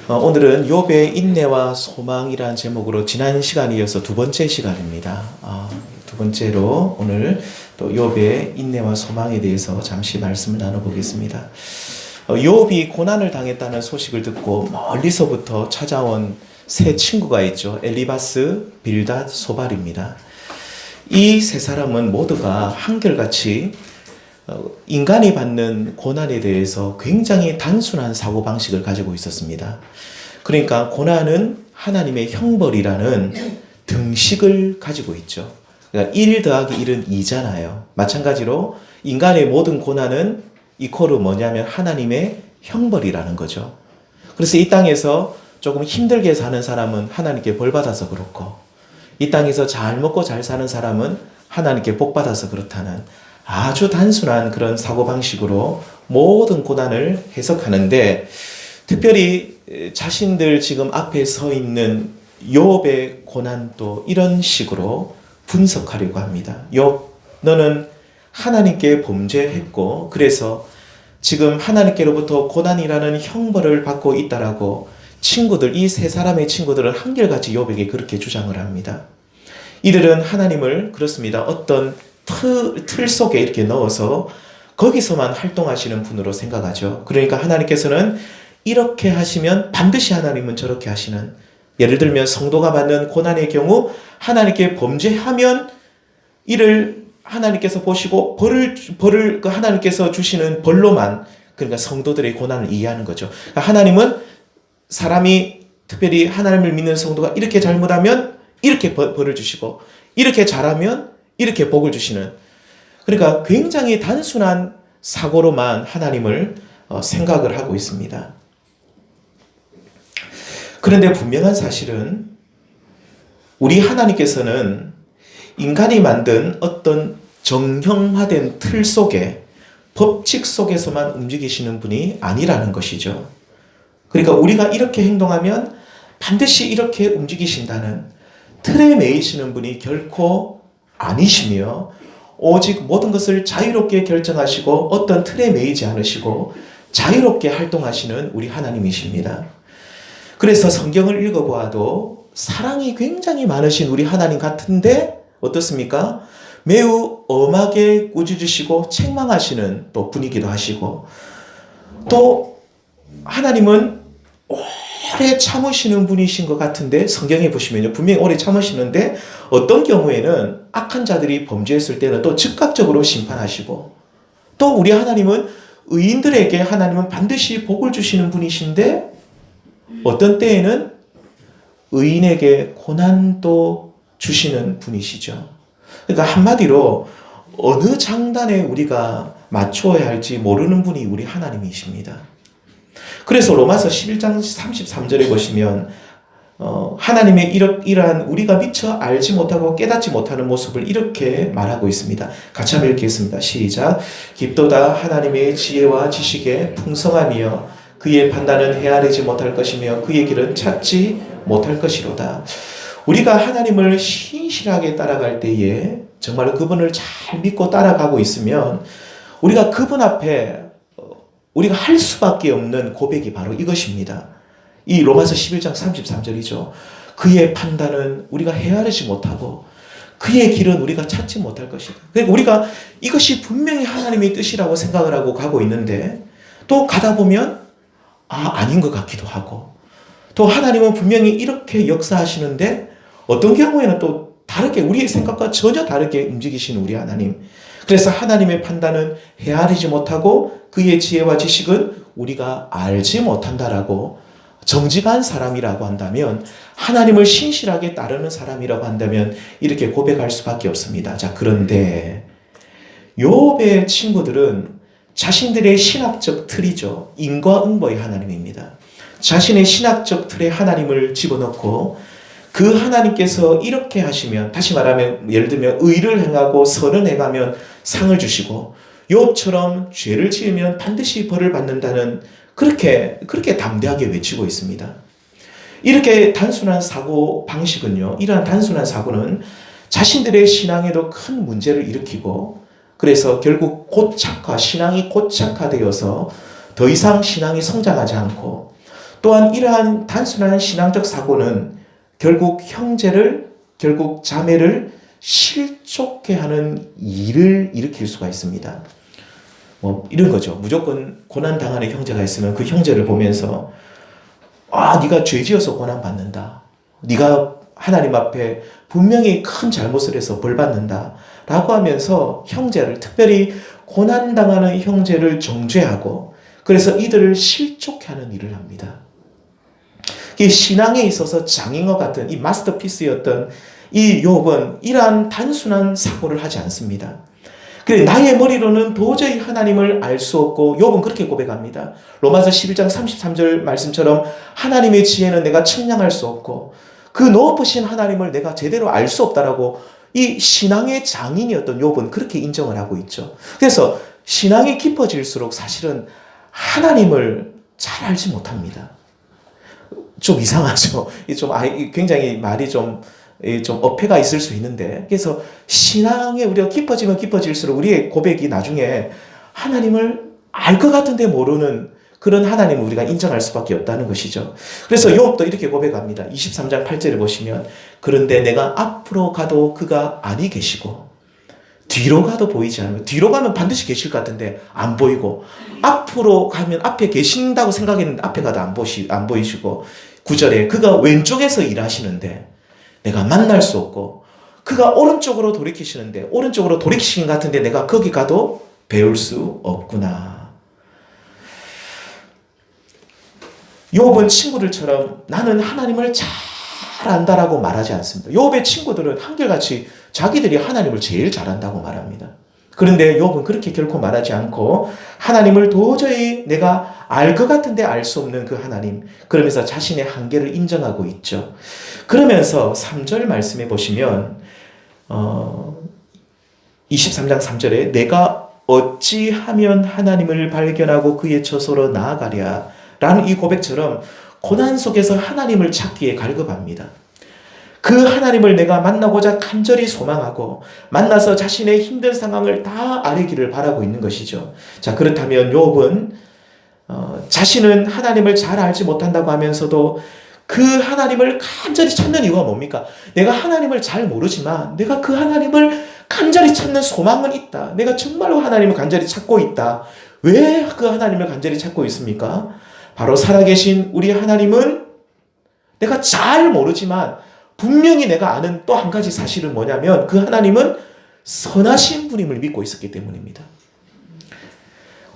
오늘은 욥의 인내와 소망이라는 제목으로 지난 시간에 이어서 두 번째 시간입니다. 두 번째로 오늘 또 욥의 인내와 소망에 대해서 잠시 말씀을 나눠보겠습니다. 욥이 고난을 당했다는 소식을 듣고 멀리서부터 찾아온 세 친구가 있죠. 엘리바스, 빌닷, 소발입니다. 이 세 사람은 모두가 한결같이 인간이 받는 고난에 대해서 굉장히 단순한 사고방식을 가지고 있었습니다. 그러니까 고난은 하나님의 형벌이라는 등식을 가지고 있죠. 그러니까 1 더하기 1은 2잖아요. 마찬가지로 인간의 모든 고난은 이코르 뭐냐면 하나님의 형벌이라는 거죠. 그래서 이 땅에서 조금 힘들게 사는 사람은 하나님께 벌 받아서 그렇고, 이 땅에서 잘 먹고 잘 사는 사람은 하나님께 복 받아서 그렇다는 아주 단순한 그런 사고방식으로 모든 고난을 해석하는데, 특별히 자신들 지금 앞에 서 있는 욥의 고난도 이런 식으로 분석하려고 합니다. 욥, 너는 하나님께 범죄했고 그래서 지금 하나님께로부터 고난이라는 형벌을 받고 있다라고 친구들, 이 세 사람의 친구들은 한결같이 욥에게 그렇게 주장을 합니다. 이들은 하나님을 그렇습니다. 어떤 틀 속에 이렇게 넣어서 거기서만 활동하시는 분으로 생각하죠. 그러니까 하나님께서는 이렇게 하시면 반드시 하나님은 저렇게 하시는, 예를 들면 성도가 받는 고난의 경우 하나님께 범죄하면 이를 하나님께서 보시고 벌을 하나님께서 주시는 벌로만, 그러니까 성도들의 고난을 이해하는 거죠. 그러니까 하나님은 사람이, 특별히 하나님을 믿는 성도가 이렇게 잘못하면 이렇게 벌을 주시고 이렇게 잘하면 이렇게 복을 주시는, 그러니까 굉장히 단순한 사고로만 하나님을 생각을 하고 있습니다. 그런데 분명한 사실은 우리 하나님께서는 인간이 만든 어떤 정형화된 틀 속에, 법칙 속에서만 움직이시는 분이 아니라는 것이죠. 그러니까 우리가 이렇게 행동하면 반드시 이렇게 움직이신다는 틀에 매이시는 분이 결코 아니시며, 오직 모든 것을 자유롭게 결정하시고 어떤 틀에 매이지 않으시고 자유롭게 활동하시는 우리 하나님이십니다. 그래서 성경을 읽어보아도 사랑이 굉장히 많으신 우리 하나님 같은데 어떻습니까? 매우 엄하게 꾸짖으시고 책망하시는 또 분이기도 하시고, 또 하나님은 오래 참으시는 분이신 것 같은데 성경에 보시면요, 분명히 오래 참으시는데 어떤 경우에는 악한 자들이 범죄했을 때는 또 즉각적으로 심판하시고, 또 우리 하나님은 의인들에게 하나님은 반드시 복을 주시는 분이신데 어떤 때에는 의인에게 고난도 주시는 분이시죠. 그러니까 한마디로 어느 장단에 우리가 맞추어야 할지 모르는 분이 우리 하나님이십니다. 그래서 로마서 11장 33절에 보시면 하나님의 이러한 우리가 미처 알지 못하고 깨닫지 못하는 모습을 이렇게 말하고 있습니다. 같이 한번 읽겠습니다. 시작. 깊도다 하나님의 지혜와 지식에 풍성하며 그의 판단은 헤아리지 못할 것이며 그의 길은 찾지 못할 것이로다. 우리가 하나님을 신실하게 따라갈 때에 정말 그분을 잘 믿고 따라가고 있으면 우리가 그분 앞에 우리가 할 수밖에 없는 고백이 바로 이것입니다. 이 로마서 11장 33절이죠. 그의 판단은 우리가 헤아리지 못하고 그의 길은 우리가 찾지 못할 것이다. 그러니까 우리가 이것이 분명히 하나님의 뜻이라고 생각을 하고 가고 있는데 또 가다 보면 아닌 것 같기도 하고, 또 하나님은 분명히 이렇게 역사하시는데 어떤 경우에는 또 다르게, 우리의 생각과 전혀 다르게 움직이시는 우리 하나님. 그래서 하나님의 판단은 헤아리지 못하고 그의 지혜와 지식은 우리가 알지 못한다라고, 정직한 사람이라고 한다면, 하나님을 신실하게 따르는 사람이라고 한다면 이렇게 고백할 수밖에 없습니다. 자, 그런데 욥의 친구들은 자신들의 신학적 틀이죠. 인과응보의 하나님입니다. 자신의 신학적 틀에 하나님을 집어넣고 그 하나님께서 이렇게 하시면, 다시 말하면 예를 들면 의를 행하고 선을 행하면 상을 주시고 욥처럼 죄를 지으면 반드시 벌을 받는다는, 그렇게 담대하게 외치고 있습니다. 이렇게 단순한 사고 방식은요, 이러한 단순한 사고는 자신들의 신앙에도 큰 문제를 일으키고, 그래서 결국 신앙이 고착화되어서 더 이상 신앙이 성장하지 않고 또한 이러한 단순한 신앙적 사고는 결국 결국 자매를 실족해 하는 일을 일으킬 수가 있습니다. 뭐 이런 거죠. 무조건 고난 당하는 형제가 있으면 그 형제를 보면서 네가 죄지어서 고난 받는다. 네가 하나님 앞에 분명히 큰 잘못을 해서 벌 받는다. 라고 하면서 형제를, 특별히 고난 당하는 형제를 정죄하고 그래서 이들을 실족해 하는 일을 합니다. 이 신앙에 있어서 장인과 같은 이 마스터피스였던 이 욥은 이러한 단순한 사고를 하지 않습니다. 그래, 나의 머리로는 도저히 하나님을 알 수 없고, 욥은 그렇게 고백합니다. 로마서 11장 33절 말씀처럼 하나님의 지혜는 내가 측량할 수 없고 그 높으신 하나님을 내가 제대로 알 수 없다라고 이 신앙의 장인이었던 욥은 그렇게 인정을 하고 있죠. 그래서 신앙이 깊어질수록 사실은 하나님을 잘 알지 못합니다. 좀 이상하죠. 굉장히 말이 좀 어폐가 있을 수 있는데, 그래서 신앙에 우리가 깊어지면 깊어질수록 우리의 고백이 나중에 하나님을 알 것 같은데 모르는 그런 하나님을 우리가 인정할 수밖에 없다는 것이죠. 그래서 욥도 이렇게 고백합니다. 23장 8절을 보시면 그런데 내가 앞으로 가도 그가 아니 계시고 뒤로 가도 보이지 않으며, 뒤로 가면 반드시 계실 것 같은데 안 보이고, 앞으로 가면 앞에 계신다고 생각했는데 앞에 가도 안 보이시고, 9절에 그가 왼쪽에서 일하시는데 내가 만날 수 없고, 그가 오른쪽으로 돌이키시는데 오른쪽으로 돌이키신 것 같은데 내가 거기 가도 배울 수 없구나. 욥은 친구들처럼 나는 하나님을 잘 안다라고 말하지 않습니다. 욥의 친구들은 한결같이 자기들이 하나님을 제일 잘한다고 말합니다. 그런데 욥은 그렇게 결코 말하지 않고 하나님을 도저히 내가 알 것 같은데 알 수 없는 그 하나님, 그러면서 자신의 한계를 인정하고 있죠. 그러면서 3절 말씀해 보시면 23장 3절에 내가 어찌하면 하나님을 발견하고 그의 처소로 나아가랴 라는 이 고백처럼 고난 속에서 하나님을 찾기에 갈급합니다. 그 하나님을 내가 만나고자 간절히 소망하고 만나서 자신의 힘든 상황을 다 아뢰기를 바라고 있는 것이죠. 자, 그렇다면 욥은 자신은 하나님을 잘 알지 못한다고 하면서도 그 하나님을 간절히 찾는 이유가 뭡니까? 내가 하나님을 잘 모르지만 내가 그 하나님을 간절히 찾는 소망은 있다. 내가 정말로 하나님을 간절히 찾고 있다. 왜 그 하나님을 간절히 찾고 있습니까? 바로 살아계신 우리 하나님은 내가 잘 모르지만 분명히 내가 아는 또 한 가지 사실은 뭐냐면 그 하나님은 선하신 분임을 믿고 있었기 때문입니다.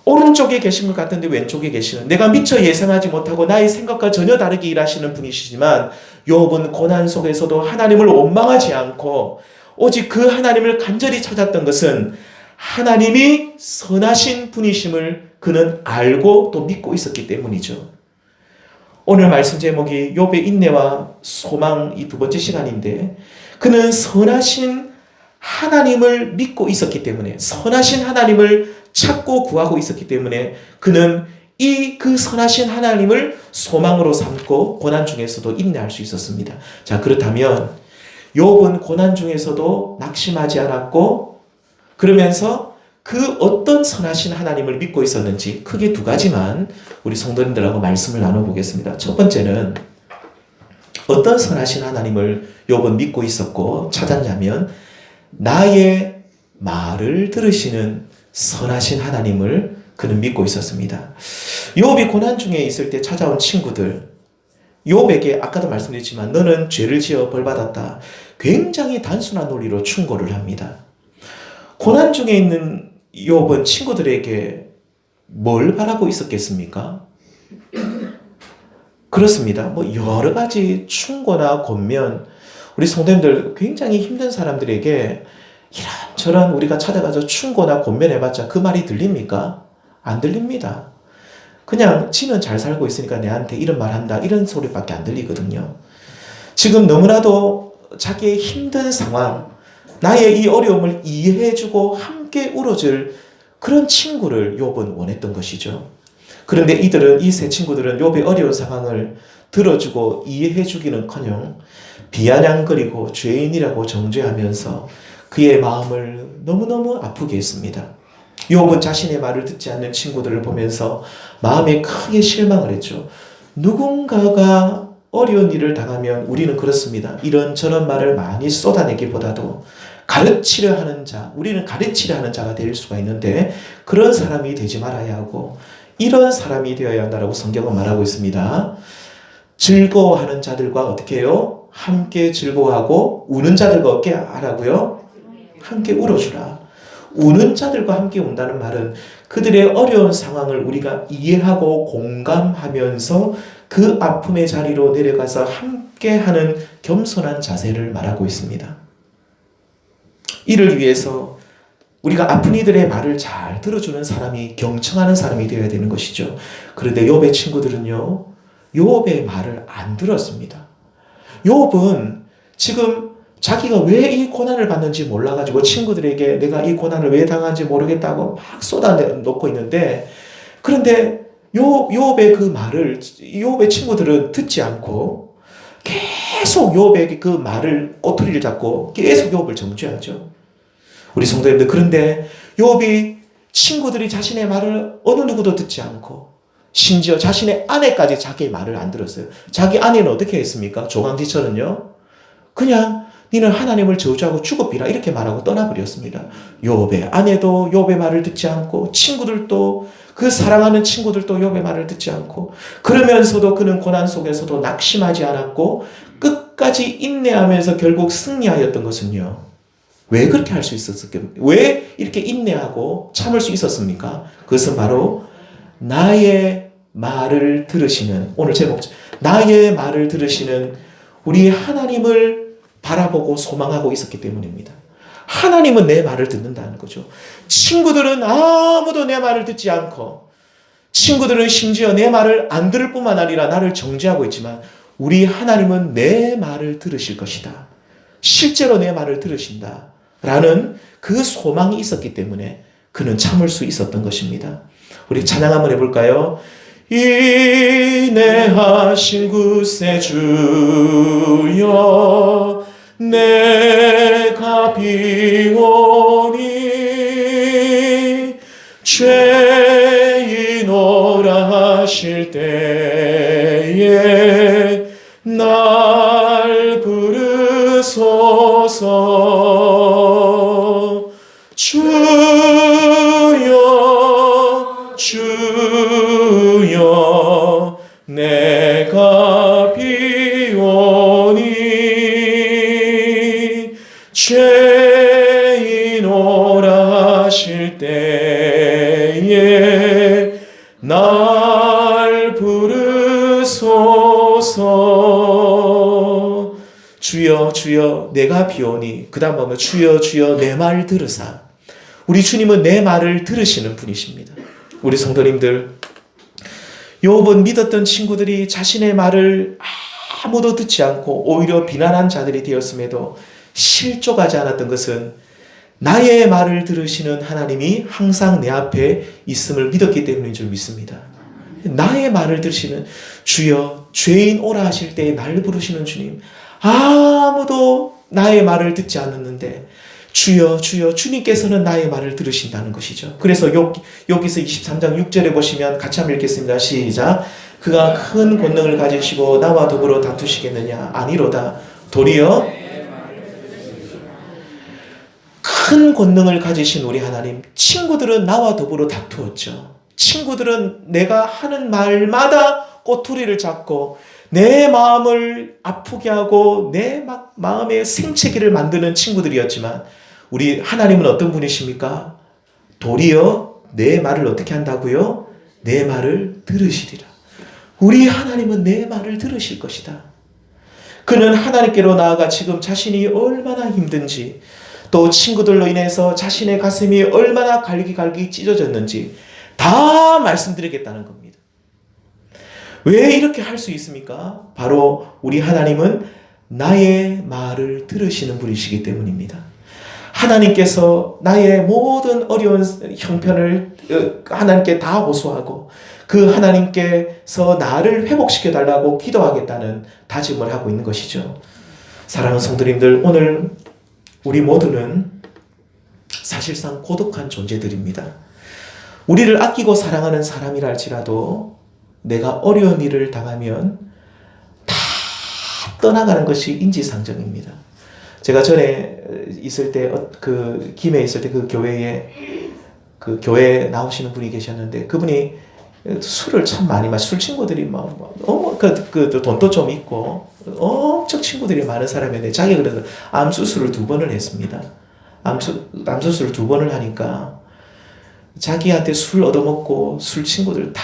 오른쪽에 계신 것 같은데 왼쪽에 계시는, 내가 미처 예상하지 못하고 나의 생각과 전혀 다르게 일하시는 분이시지만 욥은 고난 속에서도 하나님을 원망하지 않고 오직 그 하나님을 간절히 찾았던 것은 하나님이 선하신 분이심을 그는 알고 또 믿고 있었기 때문이죠. 오늘 말씀 제목이 욥의 인내와 소망, 이 두 번째 시간인데, 그는 선하신 하나님을 믿고 있었기 때문에, 선하신 하나님을 찾고 구하고 있었기 때문에 그는 그 선하신 하나님을 소망으로 삼고 고난 중에서도 인내할 수 있었습니다. 자, 그렇다면 욥은 고난 중에서도 낙심하지 않았고, 그러면서 그 어떤 선하신 하나님을 믿고 있었는지 크게 두 가지만 우리 성도님들하고 말씀을 나눠보겠습니다. 첫 번째는 어떤 선하신 하나님을 욥은 믿고 있었고 찾았냐면, 나의 말을 들으시는 선하신 하나님을 그는 믿고 있었습니다. 욥이 고난 중에 있을 때 찾아온 친구들, 욥에게 아까도 말씀드렸지만 너는 죄를 지어 벌받았다, 굉장히 단순한 논리로 충고를 합니다. 고난 중에 있는 욥은 친구들에게 뭘 바라고 있었겠습니까? 그렇습니다. 여러 가지 충고나 권면, 우리 성도님들 굉장히 힘든 사람들에게 이런저런 우리가 찾아가서 충고나 권면해봤자 그 말이 들립니까? 안 들립니다. 그냥 지는 잘 살고 있으니까 내한테 이런 말 한다, 이런 소리밖에 안 들리거든요. 지금 너무나도 자기의 힘든 상황, 나의 이 어려움을 이해해주고 함께 울어줄 그런 친구를 욥은 원했던 것이죠. 그런데 이 세 친구들은 욥의 어려운 상황을 들어주고 이해해주기는커녕 비아냥거리고 죄인이라고 정죄하면서 그의 마음을 너무너무 아프게 했습니다. 욥은 자신의 말을 듣지 않는 친구들을 보면서 마음에 크게 실망을 했죠. 누군가가 어려운 일을 당하면 우리는 그렇습니다. 이런저런 말을 많이 쏟아내기보다도 가르치려 하는 자, 우리는 가르치려 하는 자가 될 수가 있는데 그런 사람이 되지 말아야 하고 이런 사람이 되어야 한다고 성경은 말하고 있습니다. 즐거워하는 자들과 어떻게 해요? 함께 즐거워하고 우는 자들과 어떻게 하라고요? 함께 울어주라. 우는 자들과 함께 운다는 말은 그들의 어려운 상황을 우리가 이해하고 공감하면서 그 아픔의 자리로 내려가서 함께하는 겸손한 자세를 말하고 있습니다. 이를 위해서 우리가 아픈 이들의 말을 잘 들어주는 사람이, 경청하는 사람이 되어야 되는 것이죠. 그런데 욥의 친구들은요, 욥의 말을 안 들었습니다. 욥은 지금 자기가 왜 이 고난을 받는지 몰라가지고 친구들에게 내가 이 고난을 왜 당하는지 모르겠다고 막 쏟아놓고 있는데, 그런데 욥의 그 말을 욥의 친구들은 듣지 않고 계속 욥의 그 말을 꼬투리를 잡고 계속 욥을 정죄하죠. 우리 성도님들, 그런데 욥이 친구들이 자신의 말을 어느 누구도 듣지 않고 심지어 자신의 아내까지 자기의 말을 안 들었어요. 자기 아내는 어떻게 했습니까? 조강지처는요, 그냥 니는 하나님을 저주하고 죽어비라 이렇게 말하고 떠나버렸습니다. 욥의 아내도 욥의 말을 듣지 않고 친구들도, 그 사랑하는 친구들도 욥의 말을 듣지 않고, 그러면서도 그는 고난 속에서도 낙심하지 않았고 끝까지 인내하면서 결국 승리하였던 것은요, 왜 그렇게 할 수 있었을까요? 왜 이렇게 인내하고 참을 수 있었습니까? 그것은 바로 나의 말을 들으시는, 오늘 제목, 나의 말을 들으시는 우리 하나님을 바라보고 소망하고 있었기 때문입니다. 하나님은 내 말을 듣는다는 거죠. 친구들은 아무도 내 말을 듣지 않고, 친구들은 심지어 내 말을 안 들을 뿐만 아니라 나를 정죄하고 있지만 우리 하나님은 내 말을 들으실 것이다. 실제로 내 말을 들으신다. 라는 그 소망이 있었기 때문에 그는 참을 수 있었던 것입니다. 우리 찬양 한번 해볼까요? 인내하신 구세주여 내가 비오니 죄인오라 하실 때에 날 부르소서. 주여 주여 내가 비오니 죄인오라 하실 때에 날 부르소서. 주여 주여 내가 비오니, 그 다음 보면 주여 주여 내 말 들으사. 우리 주님은 내 말을 들으시는 분이십니다. 우리 성도님들, 욥은 믿었던 친구들이 자신의 말을 아무도 듣지 않고 오히려 비난한 자들이 되었음에도 실족하지 않았던 것은 나의 말을 들으시는 하나님이 항상 내 앞에 있음을 믿었기 때문인 줄 믿습니다. 나의 말을 들으시는 주여, 죄인 오라 하실 때에 날 부르시는 주님, 아무도 나의 말을 듣지 않았는데 주여 주여 주님께서는 나의 말을 들으신다는 것이죠. 그래서 여기서 23장 6절에 보시면 같이 한번 읽겠습니다. 시작. 그가 큰 권능을 가지시고 나와 더불어 다투시겠느냐? 아니로다. 도리어 큰 권능을 가지신 우리 하나님, 친구들은 나와 더불어 다투었죠. 친구들은 내가 하는 말마다 꼬투리를 잡고 내 마음을 아프게 하고 내 마음의 생채기를 만드는 친구들이었지만 우리 하나님은 어떤 분이십니까? 도리어 내 말을 어떻게 한다고요? 내 말을 들으시리라. 우리 하나님은 내 말을 들으실 것이다. 그는 하나님께로 나아가 지금 자신이 얼마나 힘든지, 또 친구들로 인해서 자신의 가슴이 얼마나 갈기갈기 찢어졌는지 다 말씀드리겠다는 겁니다. 왜 이렇게 할 수 있습니까? 바로 우리 하나님은 나의 말을 들으시는 분이시기 때문입니다. 하나님께서 나의 모든 어려운 형편을 하나님께 다 호소하고 그 하나님께서 나를 회복시켜 달라고 기도하겠다는 다짐을 하고 있는 것이죠. 사랑하는 성도님들, 오늘 우리 모두는 사실상 고독한 존재들입니다. 우리를 아끼고 사랑하는 사람이라 할지라도 내가 어려운 일을 당하면 다 떠나가는 것이 인지상정입니다. 제가 전에 있을 때, 김해 있을 때 그 교회에 나오시는 분이 계셨는데, 그분이 술을 참 많이 술 친구들이 돈도 좀 있고, 엄청 친구들이 많은 사람인데, 자기가 그래서 암수술을 2번을 했습니다. 암수술을 2번을 하니까, 자기한테 술 얻어먹고 술 친구들 다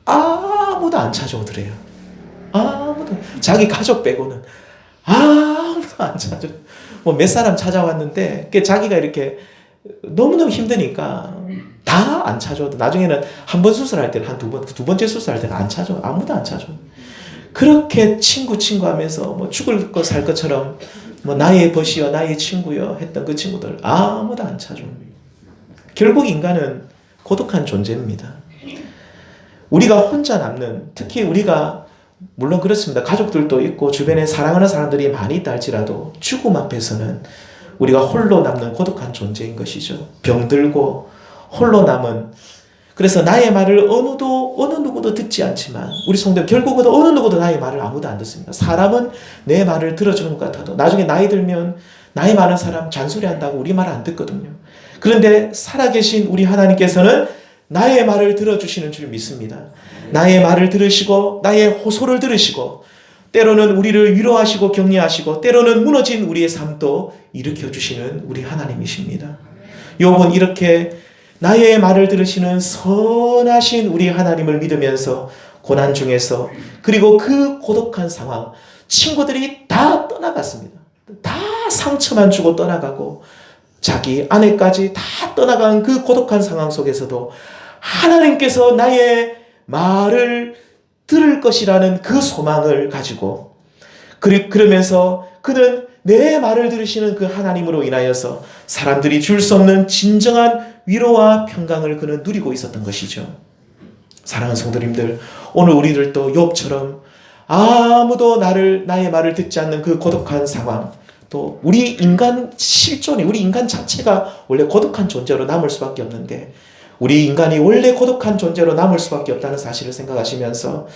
아무도 안 찾아오더래요. 자기 가족 빼고는 아무도 안 찾아. 몇 사람 찾아왔는데 자기가 이렇게 너무너무 힘드니까 다 안 찾아오고, 나중에는 한 번 수술할 때는 한 2번, 2번째 수술할 때는 안 찾아오. 아무도 안 찾아오. 그렇게 친구 하면서 죽을 것 살 것처럼 나의 벗이여 나의 친구여 했던 그 친구들 아무도 안 찾아오. 결국 인간은 고독한 존재입니다. 우리가 혼자 남는, 특히 우리가 물론 그렇습니다. 가족들도 있고 주변에 사랑하는 사람들이 많이 있다 할지라도 죽음 앞에서는 우리가 홀로 남는 고독한 존재인 것이죠. 병들고 홀로 남은. 그래서 나의 말을 어느 누구도 듣지 않지만 우리 성도 결국은 어느 누구도 나의 말을 아무도 안 듣습니다. 사람은 내 말을 들어주는 것 같아도 나중에 나이 들면 나이 많은 사람 잔소리한다고 우리 말 안 듣거든요. 그런데 살아계신 우리 하나님께서는 나의 말을 들어주시는 줄 믿습니다. 나의 말을 들으시고 나의 호소를 들으시고 때로는 우리를 위로하시고 격려하시고 때로는 무너진 우리의 삶도 일으켜주시는 우리 하나님이십니다. 욥은 이렇게 나의 말을 들으시는 선하신 우리 하나님을 믿으면서 고난 중에서, 그리고 그 고독한 상황, 친구들이 다 떠나갔습니다. 다 상처만 주고 떠나가고 자기 아내까지 다 떠나간 그 고독한 상황 속에서도 하나님께서 나의 말을 들을 것이라는 그 소망을 가지고, 그러면서 그는 내 말을 들으시는 그 하나님으로 인하여서 사람들이 줄 수 없는 진정한 위로와 평강을 그는 누리고 있었던 것이죠. 사랑하는 성도님들, 오늘 우리들도 욥처럼 아무도 나의 말을 듣지 않는 그 고독한 상황, 또 우리 인간 실존이, 우리 인간 자체가 원래 고독한 존재로 남을 수밖에 없는데 우리 인간이 원래 고독한 존재로 남을 수밖에 없다는 사실을 생각하시면서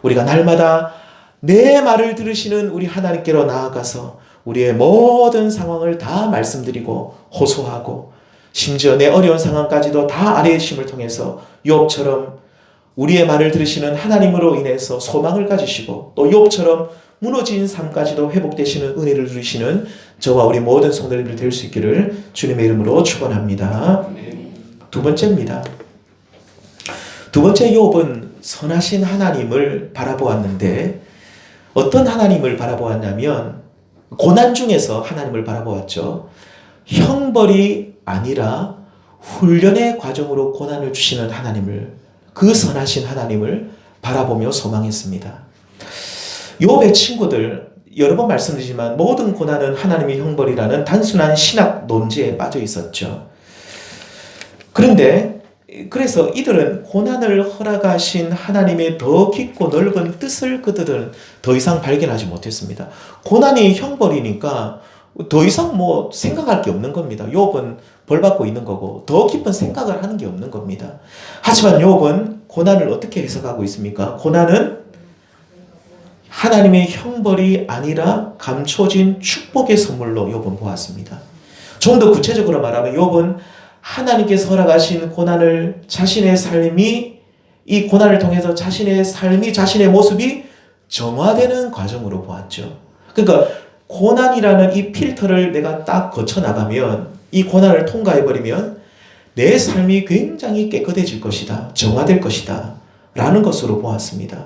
우리가 날마다 내 말을 들으시는 우리 하나님께로 나아가서 우리의 모든 상황을 다 말씀드리고 호소하고, 심지어 내 어려운 상황까지도 다 아뢰의 심을 통해서 욥처럼 우리의 말을 들으시는 하나님으로 인해서 소망을 가지시고, 또 욥처럼 무너진 삶까지도 회복되시는 은혜를 누리시는 저와 우리 모든 성도님들 될 수 있기를 주님의 이름으로 축원합니다. 2번째입니다. 2번째, 욥은 선하신 하나님을 바라보았는데 어떤 하나님을 바라보았냐면 고난 중에서 하나님을 바라보았죠. 형벌이 아니라 훈련의 과정으로 고난을 주시는 하나님을, 그 선하신 하나님을 바라보며 소망했습니다. 욥의 친구들, 여러 번 말씀드리지만 모든 고난은 하나님의 형벌이라는 단순한 신학 논지에 빠져 있었죠. 그래서 이들은 고난을 허락하신 하나님의 더 깊고 넓은 뜻을 그들은 더 이상 발견하지 못했습니다. 고난이 형벌이니까 더 이상 생각할 게 없는 겁니다. 욥은 벌 받고 있는 거고 더 깊은 생각을 하는 게 없는 겁니다. 하지만 욥은 고난을 어떻게 해석하고 있습니까? 고난은 하나님의 형벌이 아니라 감춰진 축복의 선물로 욥은 보았습니다. 좀 더 구체적으로 말하면 욥은 하나님께서 허락하신 고난을, 자신의 삶이, 이 고난을 통해서 자신의 삶이, 자신의 모습이 정화되는 과정으로 보았죠. 그러니까 고난이라는 이 필터를 내가 딱 거쳐나가면, 이 고난을 통과해버리면 내 삶이 굉장히 깨끗해질 것이다, 정화될 것이다 라는 것으로 보았습니다.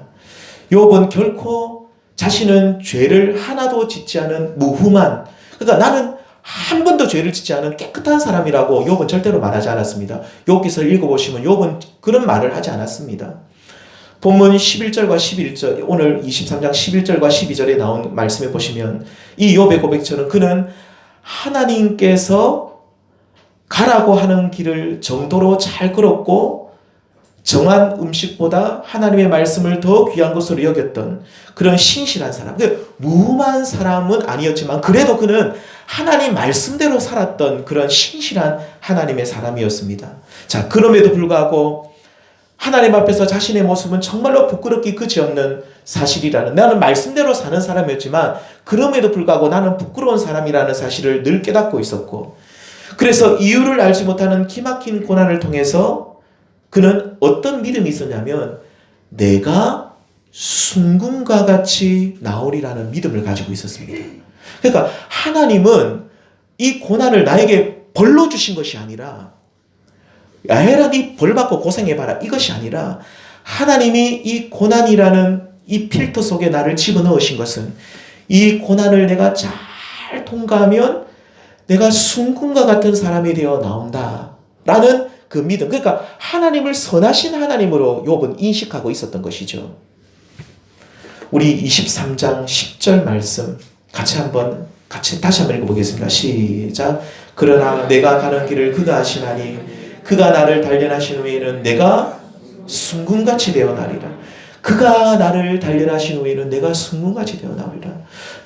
욥은 결코 자신은 죄를 하나도 짓지 않은 무흠한, 그러니까 나는 한 번도 죄를 짓지 않은 깨끗한 사람이라고 욥은 절대로 말하지 않았습니다. 욥기서를 읽어보시면 욥은 그런 말을 하지 않았습니다. 본문 11절과 11절, 오늘 23장 11절과 12절에 나온 말씀에 보시면 이 욥의 고백처럼 그는 하나님께서 가라고 하는 길을 정도로 잘 걸었고 정한 음식보다 하나님의 말씀을 더 귀한 것으로 여겼던 그런 신실한 사람, 무음한 사람은 아니었지만 그래도 그는 하나님 말씀대로 살았던 그런 신실한 하나님의 사람이었습니다. 자, 그럼에도 불구하고 하나님 앞에서 자신의 모습은 정말로 부끄럽기 그지없는 사실이라는, 나는 말씀대로 사는 사람이었지만 그럼에도 불구하고 나는 부끄러운 사람이라는 사실을 늘 깨닫고 있었고, 그래서 이유를 알지 못하는 기막힌 고난을 통해서 그는 어떤 믿음이 있었냐면 내가 순금과 같이 나오리라는 믿음을 가지고 있었습니다. 그러니까 하나님은 이 고난을 나에게 벌로 주신 것이 아니라, 야해라 네 벌 받고 고생해봐라 이것이 아니라, 하나님이 이 고난이라는 이 필터 속에 나를 집어넣으신 것은 이 고난을 내가 잘 통과하면 내가 순금과 같은 사람이 되어 나온다 라는 그 믿음. 그러니까 하나님을 선하신 하나님으로 욥은 인식하고 있었던 것이죠. 우리 23장 10절 말씀 같이 다시 한번 읽어보겠습니다. 시작. 그러나 내가 가는 길을 그가 아시나니 그가 나를 단련하신 후에는 내가 순금같이 되어나리라. 그가 나를 단련하신 후에는 내가 순금같이 되어나리라.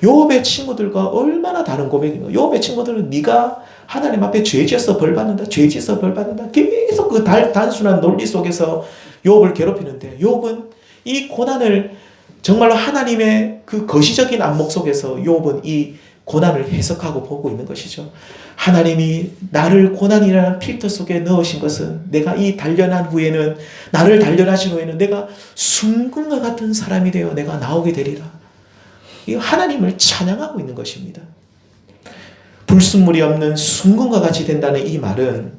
욥의 친구들과 얼마나 다른 고백인가. 욥의 친구들은 네가 하나님 앞에 죄지어서 벌받는다, 죄지어서 벌받는다, 계속 그 단순한 논리 속에서 욥을 괴롭히는데, 욥은 이 고난을 정말로 하나님의 그 거시적인 안목 속에서 욥은 이 고난을 해석하고 보고 있는 것이죠. 하나님이 나를 고난이라는 필터 속에 넣으신 것은 내가 이 단련한 후에는, 나를 단련하신 후에는 내가 순금과 같은 사람이 되어 내가 나오게 되리라. 이 하나님을 찬양하고 있는 것입니다. 불순물이 없는 순금과 같이 된다는 이 말은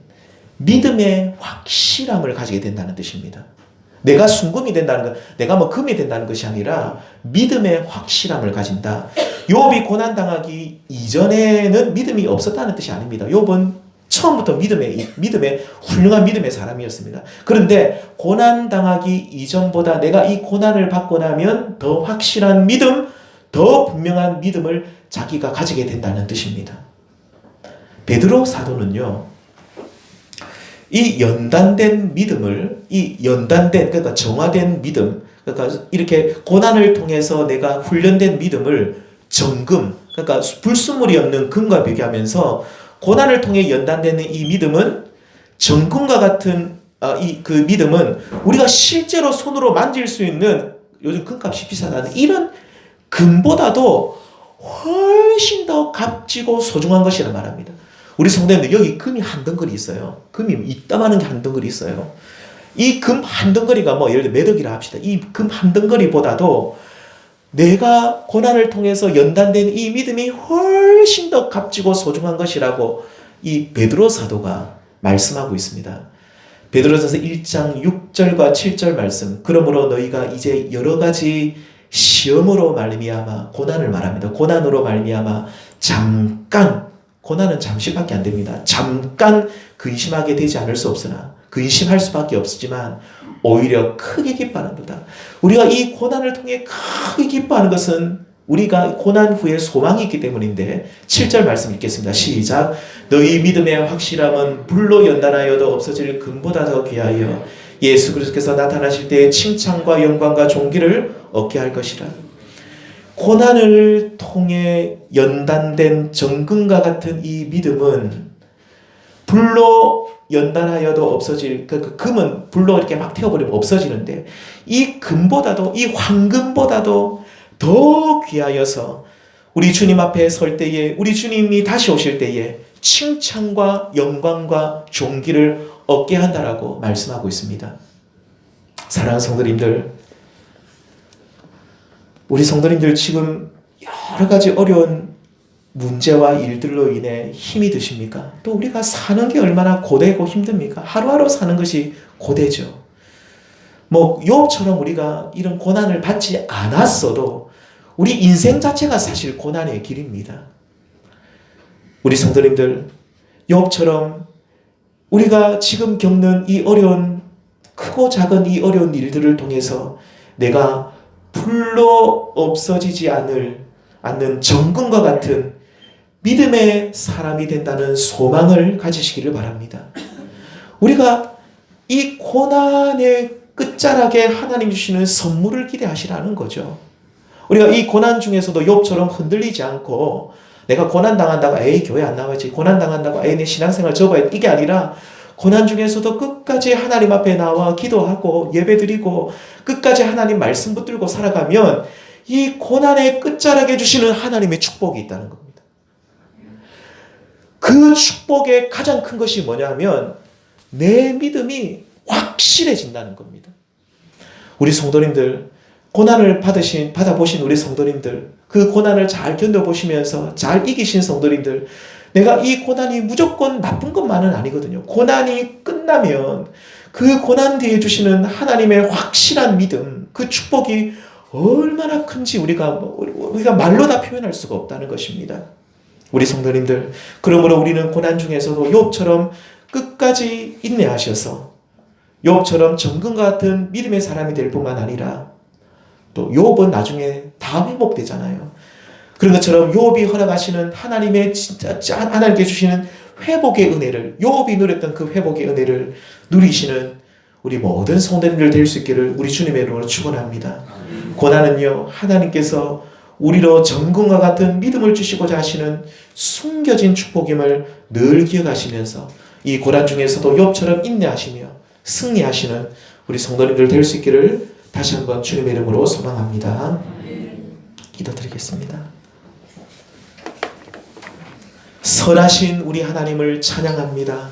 믿음의 확실함을 가지게 된다는 뜻입니다. 내가 순금이 된다는 것, 내가 뭐 금이 된다는 것이 아니라 믿음의 확실함을 가진다. 욥이 고난당하기 이전에는 믿음이 없었다는 뜻이 아닙니다. 욥은 처음부터 믿음의 훌륭한 믿음의 사람이었습니다. 그런데 고난당하기 이전보다 내가 이 고난을 받고 나면 더 확실한 믿음, 더 분명한 믿음을 자기가 가지게 된다는 뜻입니다. 베드로 사도는요, 이 연단된 믿음을, 그러니까 정화된 믿음, 그러니까 이렇게 고난을 통해서 내가 훈련된 믿음을 정금, 그러니까 불순물이 없는 금과 비교하면서 고난을 통해 연단되는 이 믿음은 정금과 같은 그 믿음은 우리가 실제로 손으로 만질 수 있는, 요즘 금값이 비싸다는 이런 금보다도 훨씬 더 값지고 소중한 것이라 말합니다. 우리 성도님들, 여기 금이 한 덩거리 있어요. 금이 이따만한 게 한 덩거리 있어요. 이 금 한 덩거리가 뭐 예를 들어 몇 억이라 합시다. 이 금 한 덩거리보다도 내가 고난을 통해서 연단된 이 믿음이 훨씬 더 값지고 소중한 것이라고 이 베드로 사도가 말씀하고 있습니다. 베드로전서 1장 6절과 7절 말씀. 그러므로 너희가 이제 여러 가지 시험으로 말미암아, 고난을 말합니다. 고난으로 말미암아 잠깐, 고난은 잠시밖에 안 됩니다. 잠깐 근심하게 되지 않을 수 없으나, 근심할 수밖에 없지만 오히려 크게 기뻐하는도다. 우리가 이 고난을 통해 크게 기뻐하는 것은 우리가 고난 후에 소망이 있기 때문인데, 7절 말씀 읽겠습니다. 시작. 너희 믿음의 확실함은 불로 연단하여도 없어질 금보다 더 귀하여 예수 그리스도께서 나타나실 때에 칭찬과 영광과 존귀를 얻게 할 것이라. 고난을 통해 연단된 정금과 같은 이 믿음은 불로 연단하여도 없어질, 그 금은 불로 이렇게 막 태워버리면 없어지는데, 이 금보다도, 이 황금보다도 더 귀하여서 우리 주님 앞에 설 때에, 우리 주님이 다시 오실 때에 칭찬과 영광과 존귀를 얻게 한다라고 말씀하고 있습니다. 사랑하는 성도님들, 우리 성도님들 지금 여러 가지 어려운 문제와 일들로 인해 힘이 드십니까? 또 우리가 사는 게 얼마나 고되고 힘듭니까? 하루하루 사는 것이 고되죠. 뭐 욥처럼 우리가 이런 고난을 받지 않았어도 우리 인생 자체가 사실 고난의 길입니다. 우리 성도님들, 욥처럼 우리가 지금 겪는 이 어려운, 크고 작은 이 어려운 일들을 통해서 내가 불로 없어지지 않는 정금과 같은 믿음의 사람이 된다는 소망을 가지시기를 바랍니다. 우리가 이 고난의 끝자락에 하나님 주시는 선물을 기대하시라는 거죠. 우리가 이 고난 중에서도 욥처럼 흔들리지 않고, 내가 고난 당한다고 에이 교회 안 나와야지, 고난 당한다고 에이 내 신앙생활 접어야, 이게 아니라 고난 중에서도 끝까지 하나님 앞에 나와 기도하고 예배드리고 끝까지 하나님 말씀 붙들고 살아가면 이 고난의 끝자락에 주시는 하나님의 축복이 있다는 겁니다. 그 축복의 가장 큰 것이 뭐냐면 내 믿음이 확실해진다는 겁니다. 우리 성도님들, 고난을 받아보신 우리 성도님들, 그 고난을 잘 견뎌보시면서 잘 이기신 성도님들, 내가 이 고난이 무조건 나쁜 것만은 아니거든요. 고난이 끝나면 그 고난 뒤에 주시는 하나님의 확실한 믿음, 그 축복이 얼마나 큰지 우리가 말로 다 표현할 수가 없다는 것입니다. 우리 성도님들, 그러므로 우리는 고난 중에서도 욥처럼 끝까지 인내하셔서 욥처럼 정금과 같은 믿음의 사람이 될 뿐만 아니라 또 욥은 나중에 다 회복되잖아요. 그런 것처럼 욥이 허락하시는 하나님의 진짜 하나님께 주시는 회복의 은혜를, 욥이 누렸던 그 회복의 은혜를 누리시는 우리 모든 성도님들 될 수 있기를 우리 주님의 이름으로 축원합니다. 고난은요, 하나님께서 우리로 정금과 같은 믿음을 주시고자 하시는 숨겨진 축복임을 늘 기억하시면서 이 고난 중에서도 욥처럼 인내하시며 승리하시는 우리 성도님들 될 수 있기를 다시 한번 주님의 이름으로 소망합니다. 기도드리겠습니다. 선하신 우리 하나님을 찬양합니다.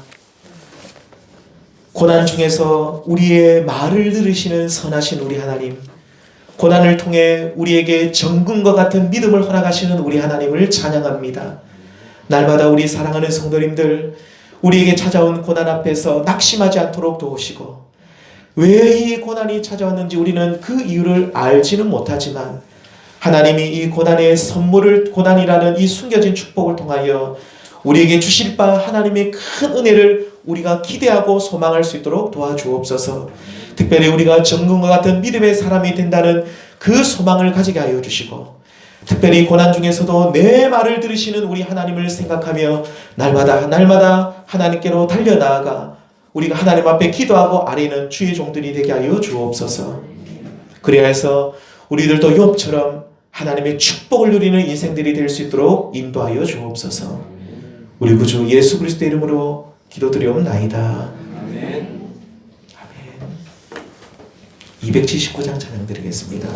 고난 중에서 우리의 말을 들으시는 선하신 우리 하나님, 고난을 통해 우리에게 정금과 같은 믿음을 허락하시는 우리 하나님을 찬양합니다. 날마다 우리 사랑하는 성도님들, 우리에게 찾아온 고난 앞에서 낙심하지 않도록 도우시고, 왜 이 고난이 찾아왔는지 우리는 그 이유를 알지는 못하지만 하나님이 이 고난의 선물을, 고난이라는 이 숨겨진 축복을 통하여 우리에게 주실 바 하나님의 큰 은혜를 우리가 기대하고 소망할 수 있도록 도와주옵소서. 특별히 우리가 정금과 같은 믿음의 사람이 된다는 그 소망을 가지게 하여 주시고, 특별히 고난 중에서도 내 말을 들으시는 우리 하나님을 생각하며 날마다 하나님께로 달려나아가 우리가 하나님 앞에 기도하고 아뢰는 주의 종들이 되게 하여 주옵소서. 그래야 해서 우리들도 욥처럼 하나님의 축복을 누리는 인생들이 될 수 있도록 인도하여 주옵소서. 우리 구주 예수 그리스도의 이름으로 기도드리옵나이다. 아멘. 279장 찬양 드리겠습니다.